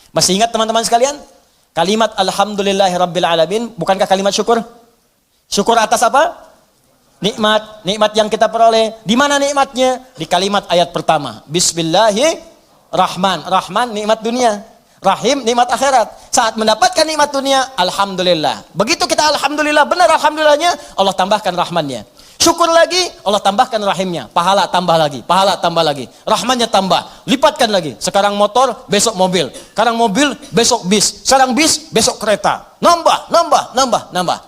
Masih ingat teman-teman sekalian? Kalimat alhamdulillahirabbil bukankah kalimat syukur? Syukur atas apa? Nikmat, nikmat yang kita peroleh. Di mana nikmatnya? Di kalimat ayat pertama. Bismillahirrahman. Rahman nikmat dunia, Rahim nikmat akhirat. Saat mendapatkan nikmat dunia, alhamdulillah. Begitu kita alhamdulillah, benar alhamdulillahnya, Allah tambahkan rahmannya. Syukur lagi, Allah tambahkan rahimnya. Pahala tambah lagi, pahala tambah lagi. Rahmannya tambah, lipatkan lagi. Sekarang motor, besok mobil. Sekarang mobil, besok bis. Sekarang bis, besok kereta. Nambah, nambah, nambah, nambah.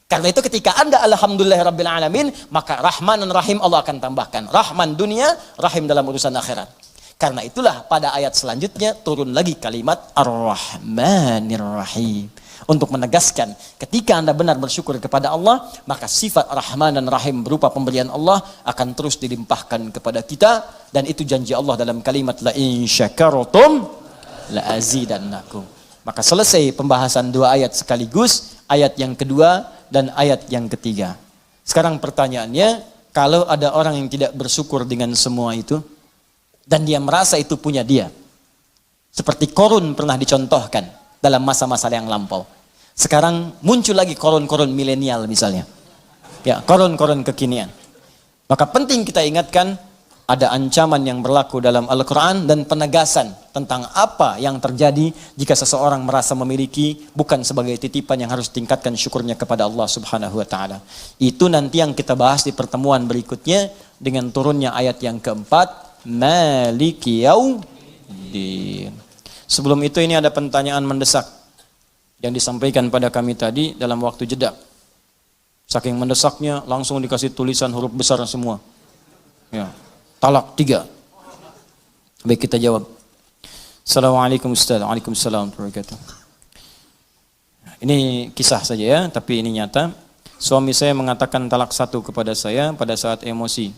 Karena itu ketika Anda alhamdulillahirabbil alamin, maka Rahman dan Rahim Allah akan tambahkan. Rahman dunia, Rahim dalam urusan akhirat. Karena itulah pada ayat selanjutnya turun lagi kalimat Ar-Rahmanir Rahim. Untuk menegaskan ketika Anda benar bersyukur kepada Allah, maka sifat Rahman dan Rahim berupa pemberian Allah akan terus dilimpahkan kepada kita. Dan itu janji Allah dalam kalimat la in syakartum la azidannakum. Maka selesai pembahasan dua ayat sekaligus, ayat yang kedua dan ayat yang ketiga. Sekarang pertanyaannya, kalau ada orang yang tidak bersyukur dengan semua itu, dan dia merasa itu punya dia, seperti Korun pernah dicontohkan dalam masa-masa yang lampau. Sekarang muncul lagi korun-korun milenial misalnya. Ya, korun-korun kekinian. Maka penting kita ingatkan, ada ancaman yang berlaku dalam Al-Quran dan penegasan tentang apa yang terjadi jika seseorang merasa memiliki bukan sebagai titipan yang harus tingkatkan syukurnya kepada Allah Subhanahu wa taala. Itu nanti yang kita bahas di pertemuan berikutnya dengan turunnya ayat yang keempat, Maliki Yaumiddin. Sebelum itu ini ada pertanyaan mendesak yang disampaikan pada kami tadi dalam waktu jeda. Saking mendesaknya langsung dikasih tulisan huruf besar semua. Ya. Talak 3. Baik, kita jawab. Assalamualaikum Ustaz. Waalaikumsalam warahmatullahi wabarakatuh. Ini kisah saja ya, tapi ini nyata. Suami saya mengatakan talak 1 kepada saya pada saat emosi.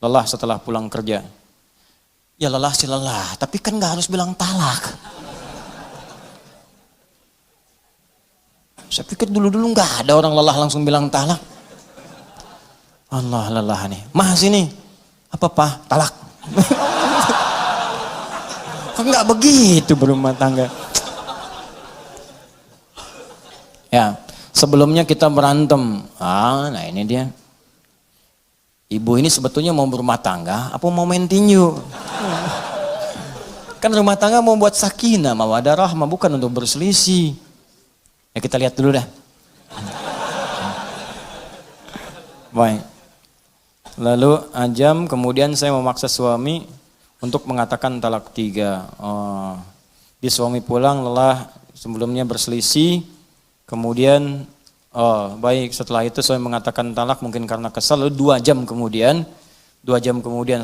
Lelah setelah pulang kerja. Ya lelah sih lelah, tapi kan gak harus bilang talak. Saya pikir dulu-dulu gak ada orang lelah langsung bilang talak. Allah lelah nih. Mas ini. Apa Pak? Talak. Kok nggak begitu berumah tangga? Ya, sebelumnya kita berantem. Nah ini dia. Ibu ini sebetulnya mau berumah tangga, apa mau main tinju? Kan rumah tangga mau buat sakinah, mawaddah rahmah, bukan untuk berselisih. Ya kita lihat dulu dah. Baik. Lalu ajam kemudian saya memaksa suami untuk mengatakan talak 3. Di suami pulang lelah, sebelumnya berselisih, kemudian baik setelah itu suami mengatakan talak mungkin karena kesal. Lalu 2 jam kemudian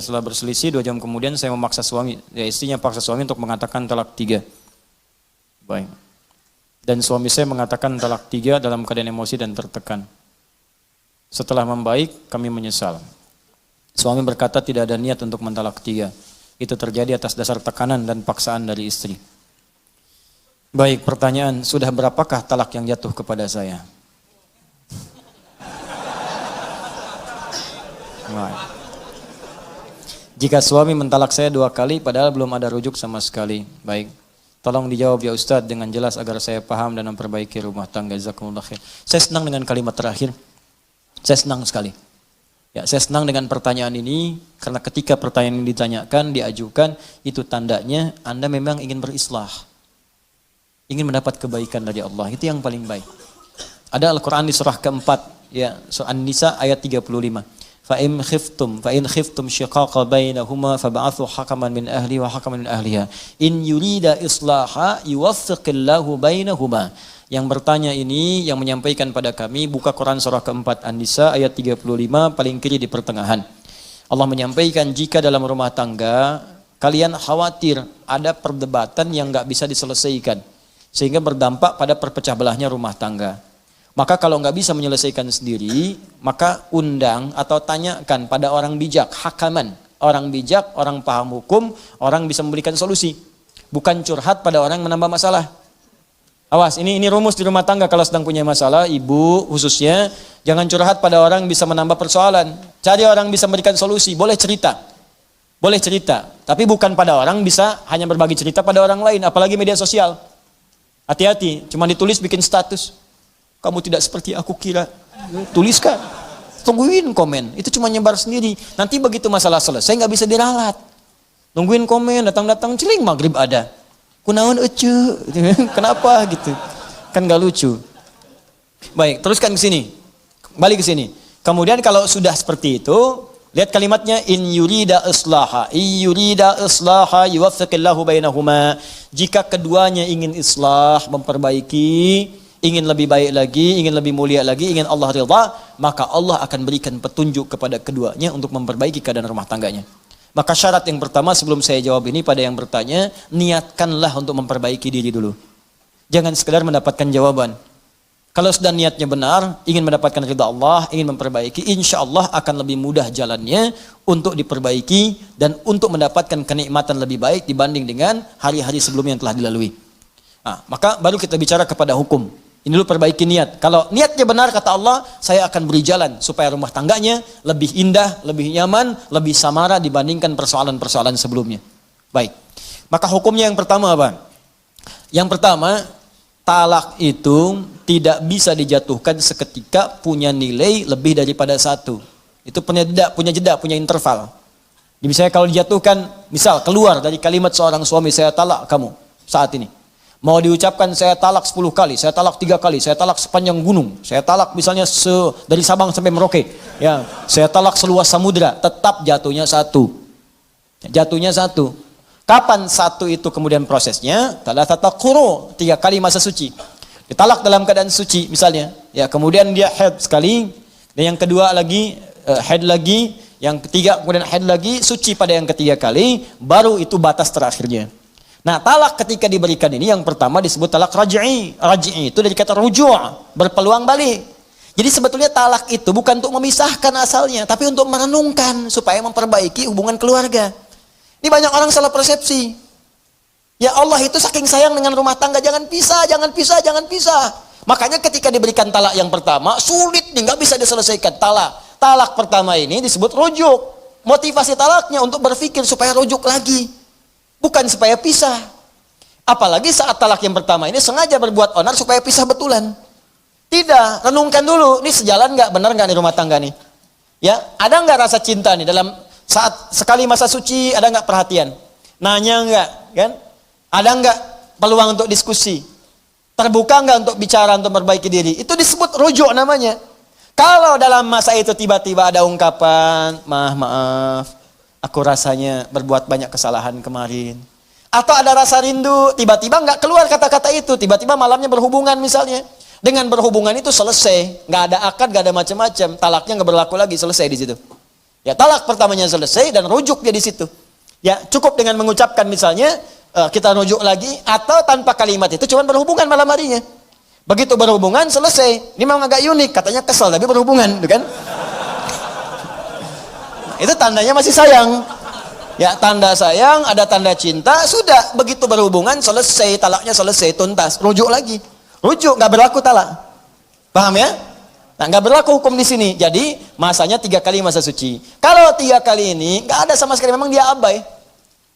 setelah berselisih 2 jam kemudian saya memaksa suami, ya istrinya paksa suami untuk mengatakan talak 3. Baik. Dan suami saya mengatakan talak 3 dalam keadaan emosi dan tertekan. Setelah membaik kami menyesal. Suami berkata tidak ada niat untuk mentalak 3. Itu terjadi atas dasar tekanan dan paksaan dari istri. Baik, pertanyaan, sudah berapakah talak yang jatuh kepada saya? Baik. Jika suami mentalak saya 2 kali padahal belum ada rujuk sama sekali. Baik, tolong dijawab ya Ustadz dengan jelas agar saya paham dan memperbaiki rumah tangga. Jazakumullah khair. Saya senang dengan kalimat terakhir. Saya senang sekali. Ya, saya senang dengan pertanyaan ini karena ketika pertanyaan ini ditanyakan, diajukan, itu tandanya Anda memang ingin berislah. Ingin mendapat kebaikan dari Allah. Itu yang paling baik. Ada Al-Quran di surah keempat, ya, surah An-Nisa ayat 35. Fa in khiftum shiqaqa bainahuma fab'athu hakaman min ahli wa hakaman min ahliha. In yurida islaha yuwaffiqillahu bainahuma. Yang bertanya ini, yang menyampaikan pada kami, buka Quran surah keempat An-Nisa ayat 35 paling kiri di pertengahan. Allah menyampaikan jika dalam rumah tangga kalian khawatir ada perdebatan yang nggak bisa diselesaikan sehingga berdampak pada perpecah belahnya rumah tangga. Maka kalau nggak bisa menyelesaikan sendiri, maka undang atau tanyakan pada orang bijak, hakaman, orang bijak, orang paham hukum, orang bisa memberikan solusi. Bukan curhat pada orang yang menambah masalah. Awas, ini rumus di rumah tangga kalau sedang punya masalah, ibu khususnya, jangan curhat pada orang bisa menambah persoalan. Cari orang bisa memberikan solusi, boleh cerita. Boleh cerita, tapi bukan pada orang, bisa hanya berbagi cerita pada orang lain, apalagi media sosial. Hati-hati, cuma ditulis bikin status. Kamu tidak seperti aku kira. Tuliskan. Tungguin komen, itu cuma nyebar sendiri. Nanti begitu masalah selesai nggak bisa diralat. Nungguin komen, datang-datang celing maghrib ada. Kunaon ece, kenapa gitu? Kan nggak lucu. Baik, teruskan ke sini. Balik ke sini. Kemudian kalau sudah seperti itu, lihat kalimatnya in yurida islaha yuwaffiqillahu bainahuma. Jika keduanya ingin islah, memperbaiki, ingin lebih baik lagi, ingin lebih mulia lagi, ingin Allah ridha, maka Allah akan berikan petunjuk kepada keduanya untuk memperbaiki keadaan rumah tangganya. Maka syarat yang pertama sebelum saya jawab ini pada yang bertanya, niatkanlah untuk memperbaiki diri dulu. Jangan sekedar mendapatkan jawaban. Kalau sudah niatnya benar, ingin mendapatkan ridha Allah, ingin memperbaiki, insya Allah akan lebih mudah jalannya untuk diperbaiki dan untuk mendapatkan kenikmatan lebih baik dibanding dengan hari-hari sebelumnya yang telah dilalui. Nah, maka baru kita bicara kepada hukum. Ini dulu perbaiki niat. Kalau niatnya benar kata Allah, saya akan beri jalan supaya rumah tangganya lebih indah, lebih nyaman, lebih samara dibandingkan persoalan-persoalan sebelumnya. Baik. Maka hukumnya yang pertama apa? Yang pertama, talak itu tidak bisa dijatuhkan seketika punya nilai lebih daripada satu. Itu punya jeda, punya interval. Misalnya kalau dijatuhkan, misal keluar dari kalimat seorang suami, saya talak kamu saat ini. Mau diucapkan saya talak 10 kali, saya talak 3 kali, saya talak sepanjang gunung, saya talak misalnya dari Sabang sampai Merauke, ya, saya talak seluas samudra, tetap jatuhnya satu. Jatuhnya satu. Kapan satu itu kemudian prosesnya? Thalathata quru, 3 kali masa suci. Ditalak dalam keadaan suci misalnya, ya, kemudian dia haid sekali, dan yang kedua lagi haid lagi, yang ketiga kemudian haid lagi, suci pada yang ketiga kali, baru itu batas terakhirnya. Nah, talak ketika diberikan ini yang pertama disebut talak raj'i. Raj'i itu dari kata ruju', berpeluang balik. Jadi sebetulnya talak itu bukan untuk memisahkan asalnya, tapi untuk merenungkan supaya memperbaiki hubungan keluarga. Ini banyak orang salah persepsi. Ya Allah itu saking sayang dengan rumah tangga, jangan pisah, jangan pisah, jangan pisah. Makanya ketika diberikan talak yang pertama, sulit nih, nggak bisa diselesaikan talak. Talak pertama ini disebut rujuk. Motivasi talaknya untuk berpikir supaya rujuk lagi. Bukan supaya pisah. Apalagi saat talak yang pertama ini sengaja berbuat onar supaya pisah betulan. Tidak, renungkan dulu, ini sejalan nggak, benar nggak nih rumah tangga nih? Ya, ada nggak rasa cinta nih dalam saat sekali masa suci, ada nggak perhatian? Nanya nggak, kan? Ada nggak peluang untuk diskusi? Terbuka nggak untuk bicara, untuk memperbaiki diri? Itu disebut rujuk namanya. Kalau dalam masa itu tiba-tiba ada ungkapan, maaf, aku rasanya berbuat banyak kesalahan kemarin. Atau ada rasa rindu, tiba-tiba nggak keluar kata-kata itu, tiba-tiba malamnya berhubungan misalnya. Dengan berhubungan itu selesai, nggak ada akad, nggak ada macam-macam, talaknya nggak berlaku lagi, selesai di situ. Ya, talak pertamanya selesai dan rujuk dia di situ. Ya, cukup dengan mengucapkan misalnya kita rujuk lagi, atau tanpa kalimat itu cuma berhubungan malam harinya. Begitu berhubungan selesai. Ini memang agak unik, katanya kesel tapi berhubungan, kan? Itu tandanya masih sayang. Ya, tanda sayang, ada tanda cinta, sudah begitu berhubungan selesai, talaknya selesai, tuntas, rujuk lagi. Rujuk, nggak berlaku talak. Paham ya? Nah, nggak berlaku hukum di sini. Jadi masanya 3 kali masa suci. Kalau 3 kali ini nggak ada sama sekali, memang dia abai.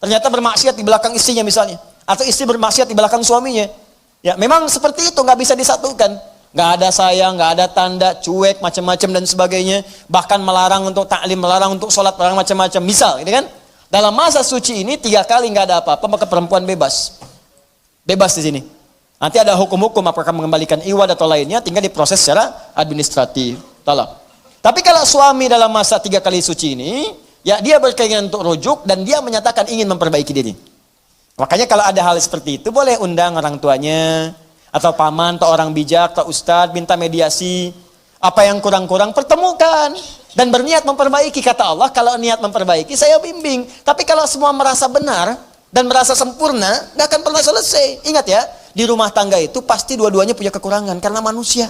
Ternyata bermaksiat di belakang istrinya misalnya, atau istri bermaksiat di belakang suaminya. Ya, memang seperti itu, nggak bisa disatukan. Nggak ada sayang, nggak ada tanda, cuek, macam-macam dan sebagainya. Bahkan melarang untuk taklim, melarang untuk sholat, melarang macam-macam. Misal, ini kan? Dalam masa suci ini 3 kali nggak ada apa-apa, maka perempuan bebas. Bebas di sini. Nanti ada hukum-hukum apakah mengembalikan iwad atau lainnya, tinggal diproses secara administratif. Talak. Tapi kalau suami dalam masa 3 kali suci ini, ya dia berkeinginan untuk rujuk dan dia menyatakan ingin memperbaiki diri. Makanya kalau ada hal seperti itu, boleh undang orang tuanya, atau paman, atau orang bijak, atau ustadz, minta mediasi. Apa yang kurang-kurang, pertemukan. Dan berniat memperbaiki, kata Allah, kalau niat memperbaiki, saya bimbing. Tapi kalau semua merasa benar, dan merasa sempurna, gak akan pernah selesai. Ingat ya, di rumah tangga itu pasti dua-duanya punya kekurangan, karena manusia.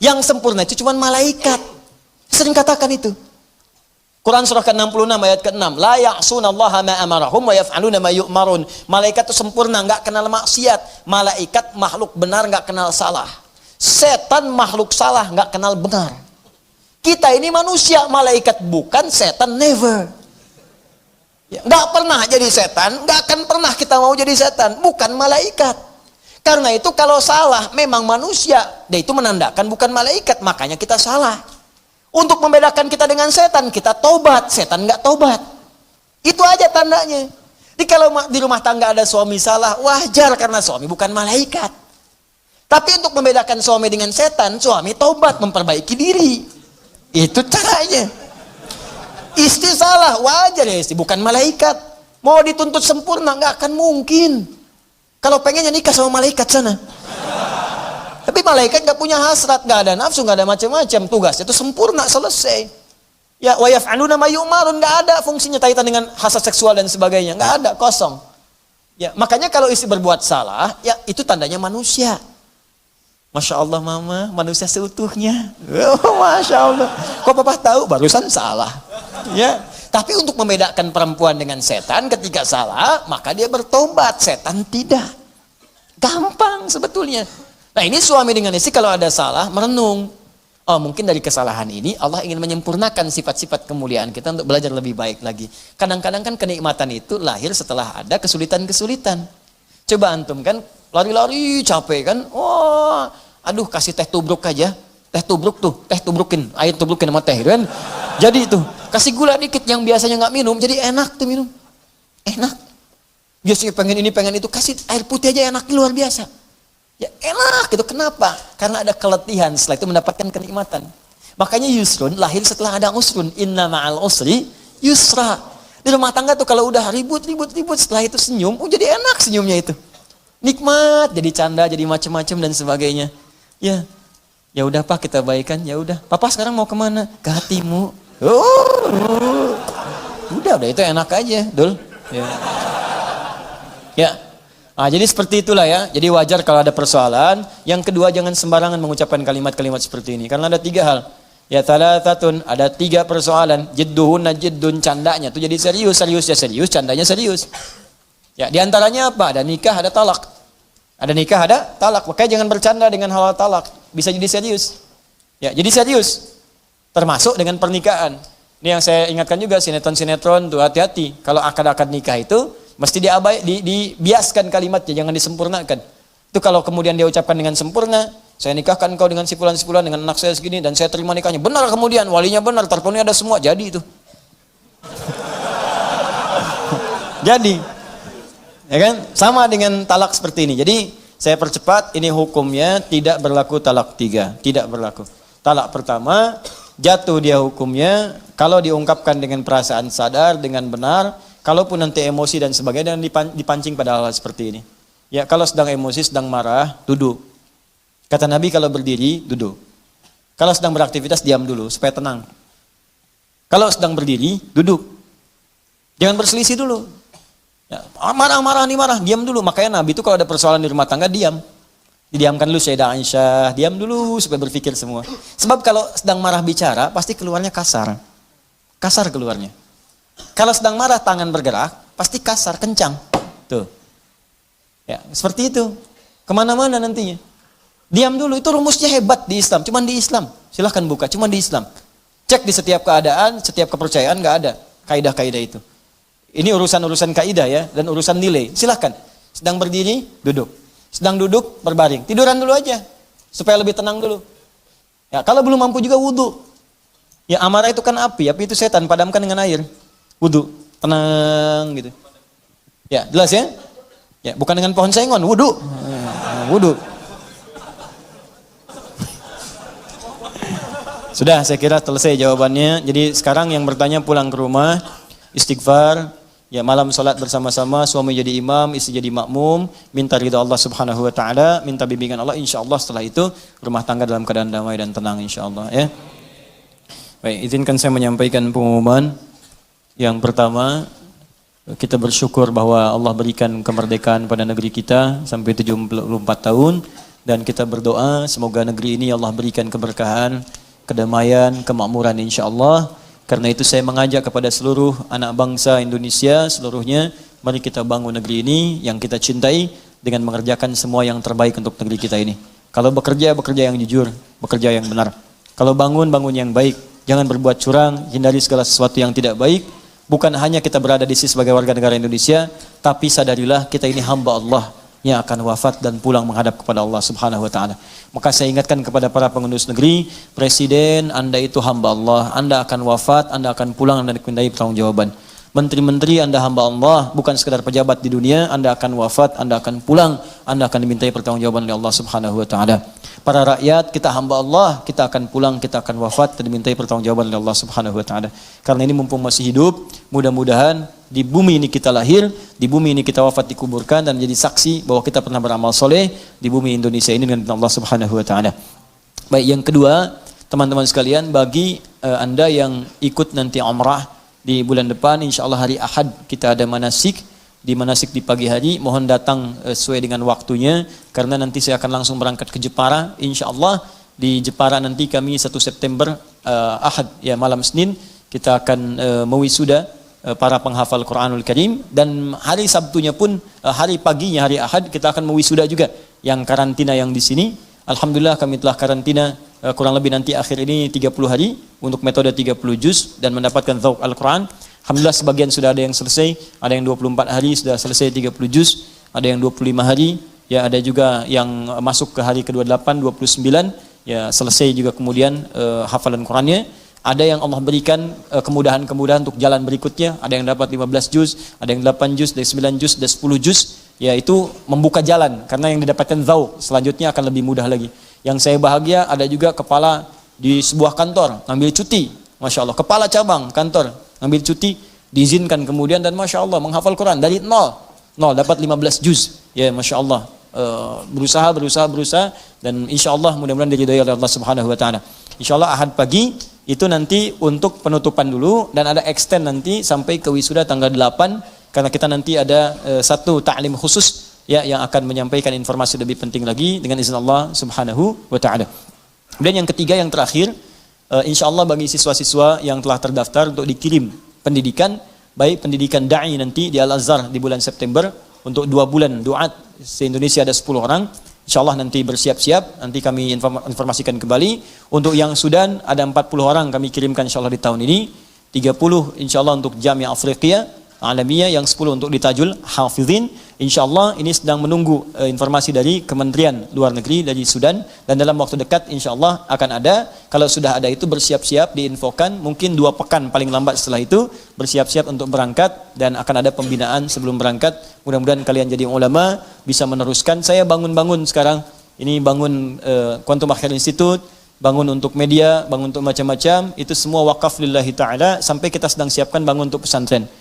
Yang sempurna itu cuma malaikat. Sering katakan itu. Quran surah ke-66 ayat ke-6. La ya'sunallaha ma amarahum wa yaf'aluna ma yu'marun. Malaikat itu sempurna, enggak kenal maksiat. Malaikat makhluk benar, enggak kenal salah. Setan makhluk salah, enggak kenal benar. Kita ini manusia, malaikat bukan, setan never. Ya, nggak pernah jadi setan, nggak akan pernah kita mau jadi setan, bukan malaikat. Karena itu kalau salah memang manusia, dia itu menandakan bukan malaikat, makanya kita salah. Untuk membedakan kita dengan setan, kita tobat, setan nggak tobat. Itu aja tandanya. Jadi kalau di rumah tangga ada suami salah, wajar karena suami bukan malaikat. Tapi untuk membedakan suami dengan setan, suami tobat, memperbaiki diri. Itu caranya. Istri salah, wajar ya istri, bukan malaikat. Mau dituntut sempurna, nggak akan mungkin. Kalau pengennya nikah sama malaikat sana. Tapi malaikat nggak punya hasrat, nggak ada nafsu, nggak ada macam-macam. Tugasnya itu sempurna, selesai. Ya, wa yaf'aluna ma yu'marun, nggak ada fungsinya kaitan dengan hasrat seksual dan sebagainya, nggak ada, kosong. Ya, makanya kalau istri berbuat salah, ya itu tandanya manusia. Masya Allah mama, manusia seutuhnya. Oh, Masya Allah. Kok papa tahu? Barusan salah. Ya, tapi untuk membedakan perempuan dengan setan ketika salah, maka dia bertobat, setan tidak. Gampang sebetulnya. Nah ini suami dengan istri kalau ada salah, merenung. Oh mungkin dari kesalahan ini Allah ingin menyempurnakan sifat-sifat kemuliaan kita untuk belajar lebih baik lagi. Kadang-kadang kan kenikmatan itu lahir setelah ada kesulitan-kesulitan. Coba antum kan, lari-lari capek kan, oh aduh kasih teh tubruk aja, teh tubruk tuh, teh tubrukin, air tubrukin sama teh kan, jadi tuh kasih gula dikit yang biasanya nggak minum, jadi enak tuh minum, enak. Biasanya pengen ini pengen itu, kasih air putih aja enak luar biasa, ya enak gitu. Kenapa? Karena ada keletihan, setelah itu mendapatkan kenikmatan. Makanya yusrun lahir setelah ada usrun, inna ma'al usri yusra. Di rumah tangga tuh kalau udah ribut, setelah itu senyum, oh jadi enak senyumnya itu. Nikmat, jadi canda, jadi macam-macam dan sebagainya. Ya, ya udah Pak kita baikan, ya udah. Papa sekarang mau kemana? Ke hatimu. Oh, udah itu enak aja, Dul. Ya. Ya. Nah, jadi seperti itulah ya. Jadi wajar kalau ada persoalan. Yang kedua jangan sembarangan mengucapkan kalimat-kalimat seperti ini. Karena ada 3 hal. Ya thalathatun, ada 3 persoalan. Jidduhunna jiddun, candanya tuh jadi serius, seriusnya serius, candanya serius. Ya, diantaranya apa? Ada nikah, ada talak. Ada nikah, ada talak. Makanya jangan bercanda dengan hal talak. Bisa jadi serius. Ya, jadi serius. Termasuk dengan pernikahan. Ini yang saya ingatkan juga, sinetron-sinetron tuh hati-hati. Kalau akad-akad nikah itu mesti dibiaskan kalimatnya, jangan disempurnakan. Itu kalau kemudian dia ucapkan dengan sempurna, saya nikahkan kau dengan si fulan dengan anak saya segini dan saya terima nikahnya. Benar kemudian, walinya benar, terpenuhi ada semua, jadi itu. Jadi, ya kan? Sama dengan talak seperti ini. Jadi, saya percepat, ini hukumnya tidak berlaku talak 3, tidak berlaku. Talak pertama, jatuh dia hukumnya kalau diungkapkan dengan perasaan sadar, dengan benar, kalaupun nanti emosi dan sebagainya, dan dipancing pada hal seperti ini. Ya, kalau sedang emosi, sedang marah, duduk. Kata Nabi kalau berdiri, duduk. Kalau sedang beraktivitas, diam dulu, supaya tenang. Kalau sedang berdiri, duduk. Jangan berselisih dulu. Ya, marah, diam dulu. Makanya Nabi itu kalau ada persoalan di rumah tangga, diam. Didiamkan dulu Sayyidah Aisyah, diam dulu supaya berpikir semua. Sebab kalau sedang marah bicara, pasti keluarnya kasar. Kasar keluarnya. Kalau sedang marah tangan bergerak, pasti kasar, kencang. Tuh. Ya, seperti itu. Kemana-mana nantinya. Diam dulu, itu rumusnya hebat di Islam. Cuman di Islam. Silahkan buka, cuman di Islam. Cek di setiap keadaan, setiap kepercayaan, nggak ada kaidah-kaidah itu. Ini urusan-urusan kaidah ya, dan urusan nilai. Silahkan. Sedang berdiri, duduk. Sedang duduk, berbaring. Tiduran dulu aja. Supaya lebih tenang dulu. Ya, kalau belum mampu juga wudu. Ya, amarah itu kan api itu setan, padamkan dengan air. Wudu, tenang gitu. Ya, jelas ya? Ya, bukan dengan pohon sengon, wudu. Wudu. Sudah, saya kira selesai jawabannya. Jadi sekarang yang bertanya pulang ke rumah, istighfar, ya malam salat bersama-sama, suami jadi imam, istri jadi makmum, minta ridha Allah Subhanahu wa taala, minta bimbingan Allah, insyaallah setelah itu rumah tangga dalam keadaan damai dan tenang insyaallah ya. Baik, izinkan saya menyampaikan pengumuman. Yang pertama, kita bersyukur bahwa Allah berikan kemerdekaan pada negeri kita sampai 74 tahun dan kita berdoa semoga negeri ini Allah berikan keberkahan, kedamaian, kemakmuran insyaallah. Karena itu saya mengajak kepada seluruh anak bangsa Indonesia seluruhnya, mari kita bangun negeri ini yang kita cintai dengan mengerjakan semua yang terbaik untuk negeri kita ini. Kalau bekerja, bekerja yang jujur, bekerja yang benar. Kalau bangun, bangun yang baik. Jangan berbuat curang, hindari segala sesuatu yang tidak baik. bukan hanya kita berada di sini sebagai warga negara Indonesia, tapi sadarilah kita ini hamba Allah yang akan wafat dan pulang menghadap kepada Allah Subhanahu wa taala. Maka saya ingatkan kepada para pengurus negeri, presiden, Anda itu hamba Allah, Anda akan wafat, Anda akan pulang dan dimintai pertanggungjawaban. Menteri-menteri, Anda hamba Allah, bukan sekedar pejabat di dunia, Anda akan wafat, Anda akan pulang, Anda akan dimintai pertanggungjawaban oleh Allah Subhanahu wa taala. Para rakyat, kita hamba Allah, kita akan pulang, kita akan wafat dan dimintai pertanggungjawaban oleh Allah Subhanahu wa taala. Karena ini mumpung masih hidup, mudah-mudahan di bumi ini kita lahir, di bumi ini kita wafat dikuburkan dan jadi saksi bahwa kita pernah beramal soleh di bumi Indonesia ini dengan Allah Subhanahu wa taala. Baik, yang kedua, teman-teman sekalian, bagi Anda yang ikut nanti umrah di bulan depan, insyaallah hari Ahad kita ada manasik. Di manasik di pagi hari, mohon datang sesuai dengan waktunya, karena nanti saya akan langsung berangkat ke Jepara. Insyaallah di Jepara nanti kami 1 September Ahad, ya malam Senin, kita akan mewisuda para penghafal Quranul Karim, dan hari Sabtunya pun hari paginya hari Ahad kita akan mewisuda juga yang karantina yang di sini. Alhamdulillah kami telah karantina kurang lebih nanti akhir ini 30 hari untuk metode 30 juz dan mendapatkan dzauq Al-Quran. Alhamdulillah sebagian sudah ada yang selesai, ada yang 24 hari sudah selesai 30 juz, ada yang 25 hari, ya ada juga yang masuk ke hari ke-28, 29, ya selesai juga kemudian hafalan Qurannya. Ada yang Allah berikan kemudahan-kemudahan untuk jalan berikutnya, ada yang dapat 15 juz, ada yang 8 juz, ada 9 juz, ada 10 juz, ya itu membuka jalan, karena yang didapatkan dzauq selanjutnya akan lebih mudah lagi. Yang saya bahagia ada juga kepala di sebuah kantor ngambil cuti, Masya Allah, kepala cabang kantor ngambil cuti, diizinkan kemudian, dan Masya Allah menghafal Quran dari nol dapat 15 juz, ya Masya Allah. Berusaha dan insya Allah mudah-mudahan diridhai oleh Allah Subhanahu wa taala. Insya Allah Ahad pagi itu nanti untuk penutupan dulu, dan ada extend nanti sampai ke wisuda tanggal 8, karena kita nanti ada satu ta'lim khusus ya yang akan menyampaikan informasi lebih penting lagi dengan izin Allah Subhanahu wa taala. Kemudian yang ketiga, yang terakhir, insya Allah bagi siswa-siswa yang telah terdaftar untuk dikirim pendidikan, baik pendidikan da'i nanti di Al-Azhar di bulan September untuk 2 bulan duat, se-Indonesia ada 10 orang. Insya Allah nanti bersiap-siap, nanti kami informasikan kembali. Untuk yang Sudan ada 40 orang kami kirimkan insya Allah di tahun ini, 30 insya Allah untuk Jamiah Afriqiyah Alamiyah, yang 10 untuk di Tajul Hafizin. Insya Allah ini sedang menunggu informasi dari Kementerian Luar Negeri dari Sudan, dan dalam waktu dekat insya Allah akan ada. Kalau sudah ada itu bersiap-siap, diinfokan, mungkin 2 pekan paling lambat setelah itu bersiap-siap untuk berangkat, dan akan ada pembinaan sebelum berangkat. Mudah-mudahan kalian jadi ulama, bisa meneruskan. Saya bangun-bangun sekarang ini, bangun Quantum Akhir Institute, bangun untuk media, bangun untuk macam-macam, itu semua wakaf lillahi ta'ala, sampai kita sedang siapkan bangun untuk pesantren.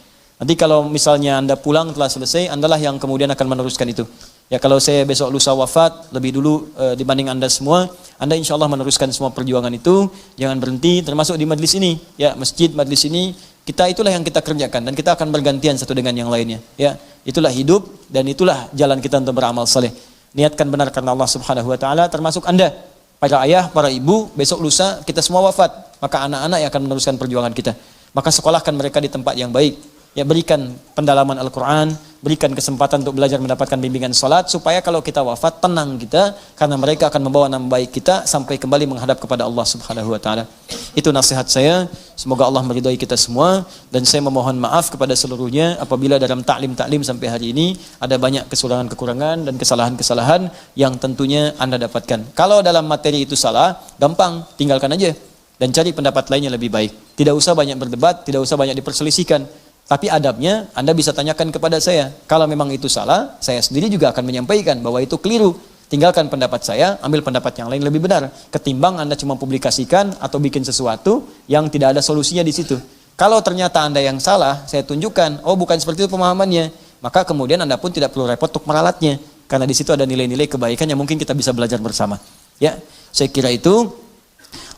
Nanti kalau misalnya Anda pulang telah selesai, Andalah yang kemudian akan meneruskan itu. Ya kalau saya besok lusa wafat lebih dulu dibanding Anda semua, Anda insya Allah meneruskan semua perjuangan itu. Jangan berhenti, termasuk di majlis ini. Ya masjid, majlis ini, kita itulah yang kita kerjakan, dan kita akan bergantian satu dengan yang lainnya. Ya itulah hidup, dan itulah jalan kita untuk beramal saleh. Niatkan benar karena Allah Subhanahu wa taala, termasuk Anda, para ayah, para ibu, besok lusa kita semua wafat, maka anak-anak yang akan meneruskan perjuangan kita. Maka sekolahkan mereka di tempat yang baik. Ya berikan pendalaman Al-Quran, berikan kesempatan untuk belajar mendapatkan bimbingan salat, supaya kalau kita wafat tenang kita, karena mereka akan membawa nama baik kita sampai kembali menghadap kepada Allah Subhanahu wa taala. Itu nasihat saya, semoga Allah meridhai kita semua, dan saya memohon maaf kepada seluruhnya apabila dalam taklim sampai hari ini ada banyak kekurangan dan kesalahan-kesalahan yang tentunya Anda dapatkan. Kalau dalam materi itu salah, gampang, tinggalkan aja dan cari pendapat lainnya lebih baik. Tidak usah banyak berdebat, tidak usah banyak diperselisihkan. Tapi adabnya Anda bisa tanyakan kepada saya. Kalau memang itu salah, saya sendiri juga akan menyampaikan bahwa itu keliru. Tinggalkan pendapat saya, ambil pendapat yang lain lebih benar. Ketimbang Anda cuma publikasikan atau bikin sesuatu yang tidak ada solusinya di situ. Kalau ternyata Anda yang salah, saya tunjukkan, oh bukan seperti itu pemahamannya. Maka kemudian Anda pun tidak perlu repot untuk meralatnya. Karena di situ ada nilai-nilai kebaikan yang mungkin kita bisa belajar bersama. Ya, saya kira itu.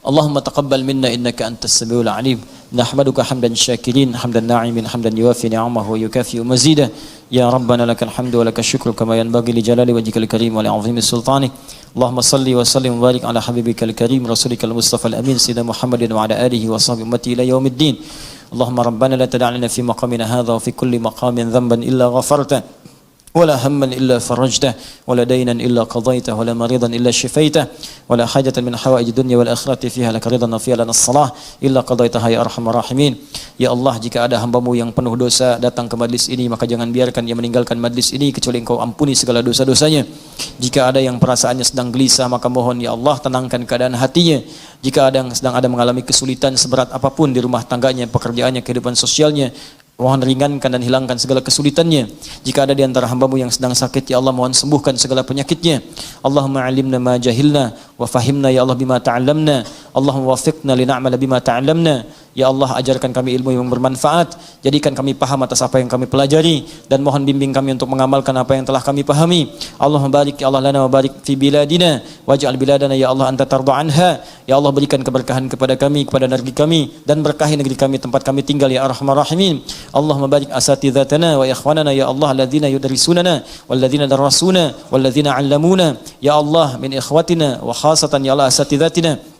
Allahumma taqabbal minna innaka antas samiul alim. Nahmaduka hamdan syakirin, hamdan na'imin, hamdan yuwafi ni'amahu wa yukafi mazidah. Ya Rabbana lakal hamdu wa lakal syukru kama yanbaghi li jalali wajhikal karim wa li 'azimi sultanik. Allahumma salli wa sallim wa barik ala habibikal karim rasulikal mustafa al amin sayyidina Muhammadin wa ala alihi wa sahbihi ummati ila yaumiddin. Allahumma rabbana la tad'a lana fi maqamina hadha wa fi kulli maqamin dhanban illa ghafarta. ولا هما إلا فرجته ولا دينا إلا قضيته ولا مريضا إلا شفيته ولا حاجة من حوائج الدنيا والآخرة فيها لك رضا وفيها لنا الصلاة إلا قضيتها يا أرحم الراحمين. Ya Allah, jika ada hambamu yang penuh dosa datang ke majlis ini, maka jangan biarkan ia meninggalkan majlis ini kecuali Engkau ampuni segala dosa-dosanya. Jika ada yang perasaannya sedang gelisah, maka mohon ya Allah tenangkan keadaan hatinya. Jika ada yang sedang mengalami kesulitan seberat apapun di rumah tangganya, pekerjaannya, kehidupan sosialnya, mohon ringankan dan hilangkan segala kesulitannya. Jika ada di antara hambamu yang sedang sakit, ya Allah mohon sembuhkan segala penyakitnya. Allahumma alimna ma jahilna wa fahimna ya Allah bima ta'allamna. Allahumma wafiqna lina'mala bima ta'allamna. Ya Allah, ajarkan kami ilmu yang bermanfaat, jadikan kami paham atas apa yang kami pelajari, dan mohon bimbing kami untuk mengamalkan apa yang telah kami pahami. Allahumma barik ya Allah lana wa barik fi biladina waj'al biladana ya Allah anta tarda anha. Ya Allah, berikan keberkahan kepada kami, kepada negeri kami, dan berkahi negeri kami tempat kami tinggal ya arhamar rahimin. Allahumma barik asatidzatana wa ikhwanana ya Allah alladzina yudrisunana walladzina darasuna walladzina 'allamuna ya Allah min ikhwatina wa khasatan ya Allah asatidzatina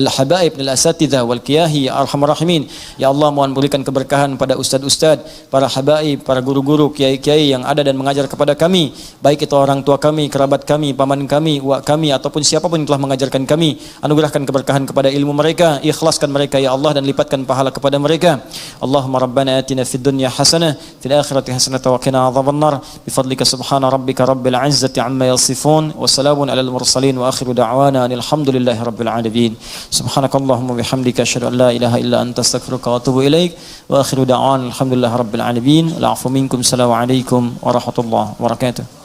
al-habaib al-asatidha wal kiyahi ya arhamar rahimin. Ya Allah, mohon berikan keberkahan pada ustaz-ustaz, para habaib, para guru-guru, kiai-kiai yang ada dan mengajar kepada kami, baik itu orang tua kami, kerabat kami, paman kami, uak kami, ataupun siapapun yang telah mengajarkan kami. Anugerahkan keberkahan kepada ilmu mereka, ikhlaskan mereka ya Allah, dan lipatkan pahala kepada mereka. Allahumma rabbana atina fid dunya hasanah fil akhirati hasanah wa qina adzabannar bi fadlika subhana rabbika rabbil izzati amma yasifun wa salamun alal mursalin wa akhiru da'wana alhamdulillahi rabbil العالمين. سبحانك اللهم وبحمدك أشهد أن لا إله إلا أنت أستغفرك وأتوب إليك وآخر دعوانا الحمد لله رب العالمين. العفو منكم. السلام عليكم ورحمة الله وبركاته.